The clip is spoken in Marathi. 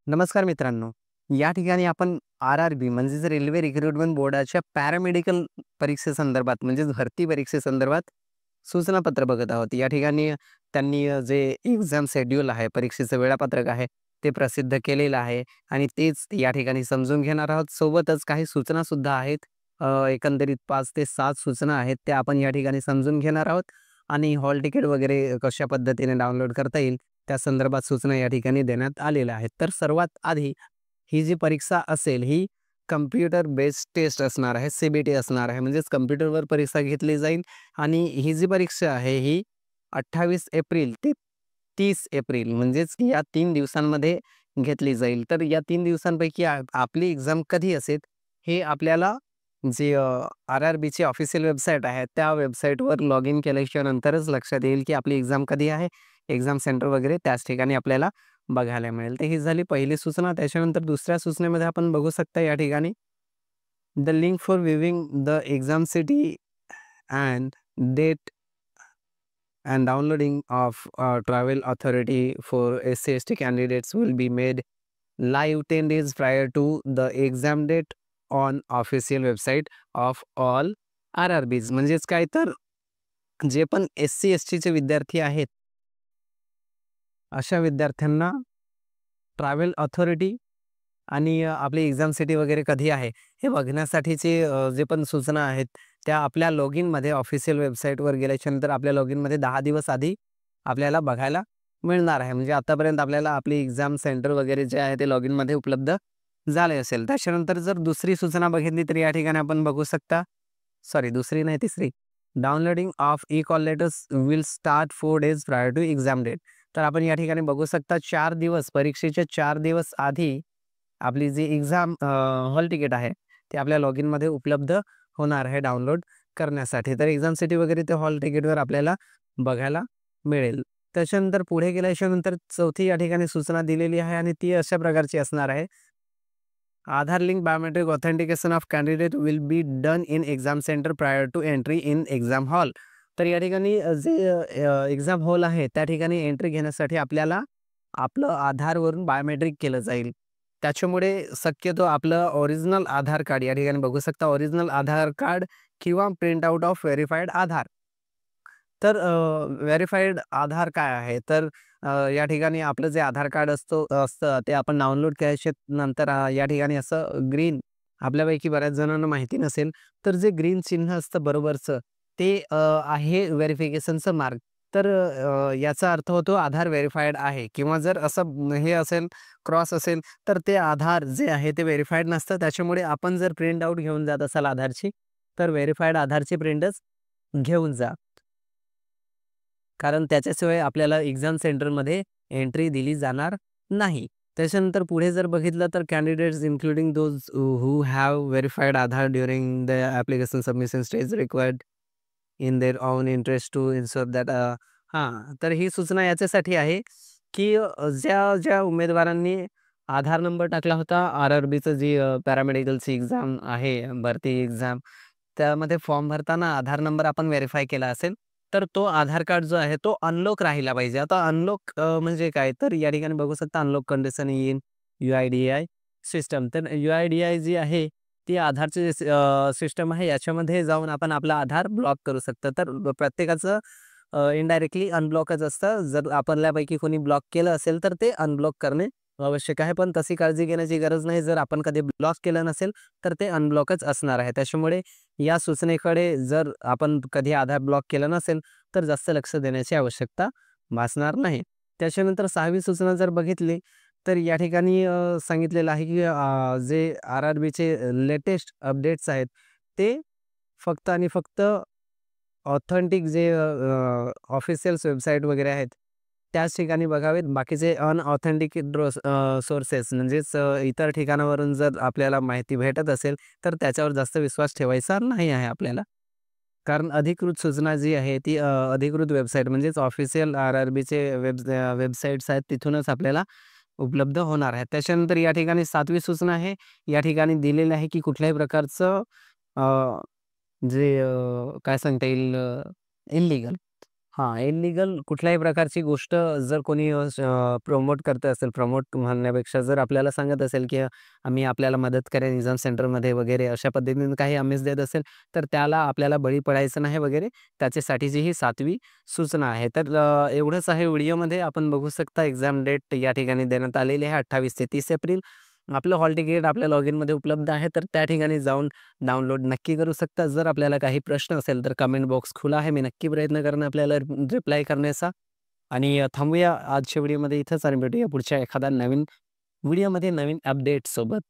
नमस्कार मित्रांनो. या ठिकाणी आपण आर-आर-बी म्हणजेच रेल्वे रिक्रुटमेंट बोर्डाच्या पॅरामेडिकल परीक्षेसंदर्भात म्हणजेच भरती परीक्षेसंदर्भात सूचनापत्र बघत आहोत. या ठिकाणी त्यांनी जे एक्झाम शेड्यूल आहे, परीक्षेचं वेळापत्रक आहे, ते प्रसिद्ध केलेलं आहे आणि तेच या ठिकाणी समजून घेणार आहोत. सोबतच काही सूचनासुद्धा आहेत. एकंदरीत 5 ते 7 सूचना आहेत, त्या आपण या ठिकाणी समजून घेणार आहोत आणि हॉल तिकीट वगैरे कशा पद्धतीने डाउनलोड करता येईल, त्या संदर्भात सूचना या ठिकाणी देण्यात आलेल्या आहेत. तर सर्वात आधी ही जी परीक्षा असेल ही कम्प्युटर बेस्ड टेस्ट असणार आहे, सी-बी-टी असणार आहे. म्हणजेच कम्प्युटरवर परीक्षा घेतली जाईल आणि ही जी परीक्षा आहे ही 28 एप्रिल ते 30 एप्रिल म्हणजेच या 3 दिवसांमध्ये घेतली जाईल. तर या 3 दिवसांपैकी आपली एक्झाम कधी असेल हे आपल्याला जे आर-आर-बीची ऑफिशियल वेबसाईट आहे त्या वेबसाईटवर लॉग इन केल्याच्या नंतरच लक्षात येईल की आपली एक्झाम कधी आहे. एक्झाम सेंटर वगैरे त्याच ठिकाणी आपल्याला बघायला मिळेल. तर ही झाली पहिली सूचना. त्याच्यानंतर दुसऱ्या सूचनेमध्ये आपण बघू शकता या ठिकाणी the link for viewing the exam city and date and downloading of travel authority for SC ST candidates will be made live 10 days prior to the exam date on official website of all RRBs. म्हणजेच काय तर जे पण एस-सी-एस-टीचे विद्यार्थी आहेत, अशा विद्यार्थ्यांना ट्रॅव्हल अथॉरिटी आणि आपली एक्झाम सिटी वगैरे कधी आहे हे बघण्यासाठीचे जे पण सूचना आहेत त्या आपल्या लॉग इनमध्ये ऑफिशियल वेबसाईटवर गेल्याच्यानंतर आपल्या लॉग इनमध्ये 10 दिवस आधी आपल्याला बघायला मिळणार आहे. म्हणजे आतापर्यंत आपल्याला आपली एक्झाम सेंटर वगैरे जे आहे ते लॉग इनमध्ये उपलब्ध झाले असेल. त्याच्यानंतर जर दुसरी सूचना बघितली तर या ठिकाणी आपण बघू शकता, सॉरी दुसरी नाही तिसरी, downloading of e-call letters will start 4 days prior to exam date. तर आपण या ठिकाणी बघू शकता 4 दिवस परीक्षेच्या 4 दिवस आधी आपली जी एक्झाम हॉल तिकीट आहे ते आपल्या लॉग इनमध्ये उपलब्ध होणार आहे डाउनलोड करण्यासाठी. तर एक्झाम सिटी वगैरे ते हॉल तिकीटवर आपल्याला बघायला मिळेल. त्याच्यानंतर पुढे गेल्याच्यानंतर चौथी या ठिकाणी सूचना दिलेली आहे आणि ती अशा प्रकारची असणार आहे. Aadhaar link biometric authentication of candidate will be done in exam centre prior to entry in exam hall. तर या ठिकाणी जे एक्झाम हॉल आहे त्या ठिकाणी एंट्री घेण्यासाठी आपल्याला आपलं आधारवरून बायोमेट्रिक केलं जाईल. त्याच्यामुळे शक्यतो आपलं ओरिजिनल आधार कार्ड या ठिकाणी बघू शकता, ओरिजिनल आधार कार्ड किंवा प्रिंट आउट ऑफ व्हेरिफाईड आधार. तर व्हेरिफाईड आधार काय आहे? तर या ठिकाणी आपलं जे आधार कार्ड असतं ते आपण डाउनलोड केल्याच्या नंतर या ठिकाणी असं ग्रीन, आपल्यापैकी बऱ्याच जणांना माहिती नसेल, तर जे ग्रीन चिन्ह असतं बरोबरचं ते आहे व्हेरिफिकेशनचं मार्क. तर याचा अर्थ होतो आधार व्हेरिफाईड आहे किंवा जर असं हे असेल, क्रॉस असेल, तर ते आधार जे आहे ते व्हेरिफाईड नसतं. त्याच्यामुळे आपण जर प्रिंट आउट घेऊन जात असाल आधारची, तर व्हेरिफाईड आधारची प्रिंटच घेऊन जा. कारण त्याच्याशिवाय आपल्याला एक्झाम सेंटरमध्ये एंट्री दिली जाणार नाही. त्याच्यानंतर पुढे जर बघितलं तर candidates including those who have verified Aadhaar during the application submission stage required in their own interest to ensure that तर ही सूचना याच्यासाठी आहे, की ज्या उमेदवारांनी आधार नंबर टाकला होता आर-आर-बीचं जी पॅरामेडिकलची एक्झाम आहे, भरती एक्झाम, त्यामध्ये फॉर्म भरताना आधार नंबर आपण व्हेरिफाय केला असेल, तर तो आधार कार्ड जो आहे तो अनलॉक राहिला पाहिजे. आता अनलॉक म्हणजे काय? तर या ठिकाणी बघू शकता unlock condition in you-I-D-I system. तर यू-आय-डी-आय जी आहे ती आधारची सिस्टम आहे. याच्यामध्ये जाऊन आपण आपला आधार ब्लॉक करू शकतो. तर प्रत्येकाचं इनडायरेक्टली अनब्लॉकच असतं. जर आपल्यापैकी कोणी ब्लॉक केलं असेल तर ते अनब्लॉक करणे आवश्यक आहे. पण तशी काळजी घेण्याची गरज नाही. जर आपण कधी ब्लॉक केलं नसेल तर ते अनब्लॉकच असणार आहे. त्याच्यामुळे या सूचनेकडे जर आपण कधी आधार ब्लॉक केलं नसेल तर जास्त लक्ष देण्याची आवश्यकता भासणार नाही. त्याच्यानंतर 6वी सूचना जर बघितली तर या ठिकाणी सांगितलेलं आहे की जे आर-आर-बीचे लेटेस्ट अपडेट्स आहेत ते फक्त आणि फक्त ऑथेंटिक जे ऑफिशियल वेबसाईट वगैरे आहेत त्याच ठिकाणी बघावेत. बाकीचे अनऑथेंटिक सोर्सेस म्हणजेच इतर ठिकाणावरून जर आपल्याला माहिती भेटत असेल तर त्याच्यावर जास्त विश्वास ठेवायचा नाही आहे आपल्याला. कारण अधिकृत सूचना जी आहे ती अधिकृत वेबसाईट म्हणजेच ऑफिशियल आर-आर-बीचे वेबसाईट्स आहेत तिथूनच आपल्याला उपलब्ध होणार आहे. त्याच्यानंतर या ठिकाणी 7वी सूचना आहे. या ठिकाणी दिलेलं आहे की कुठल्याही प्रकारचं जे काय सांगता येईल इल्लीगल हां, इल्लीगल कुठल्याही प्रकारची गोष्ट जर कोणी प्रमोट करत असेल, प्रमोट म्हणण्यापेक्षा जर आपल्याला सांगत असेल, की आम्ही आपल्याला मदत करेन एक्झाम सेंटरमध्ये वगैरे अशा पद्धतीने काही आमिष देत असेल, तर त्याला आपल्याला बळी पडायचं नाही वगैरे. त्याच्यासाठीची ही 7वी सूचना आहे. तर एवढंच आहे व्हिडिओमध्ये. आपण बघू शकता एक्झाम डेट या ठिकाणी देण्यात आलेली आहे 28 ते 30 एप्रिल. आपलं हॉल तिकीट आपल्या लॉगिनमध्ये उपलब्ध आहे, तर त्या ठिकाणी जाऊन डाउनलोड नक्की करू शकता. जर आपल्याला काही प्रश्न असेल तर कमेंट बॉक्स खुला आहे. मी नक्की प्रयत्न करेन आपल्याला रिप्लाय करण्याचा. आणि थांबूया आजच्या व्हिडिओमध्ये इथंच आणि भेटूया पुढच्या एखाद्या नवीन व्हिडिओमध्ये नवीन अपडेट सोबत.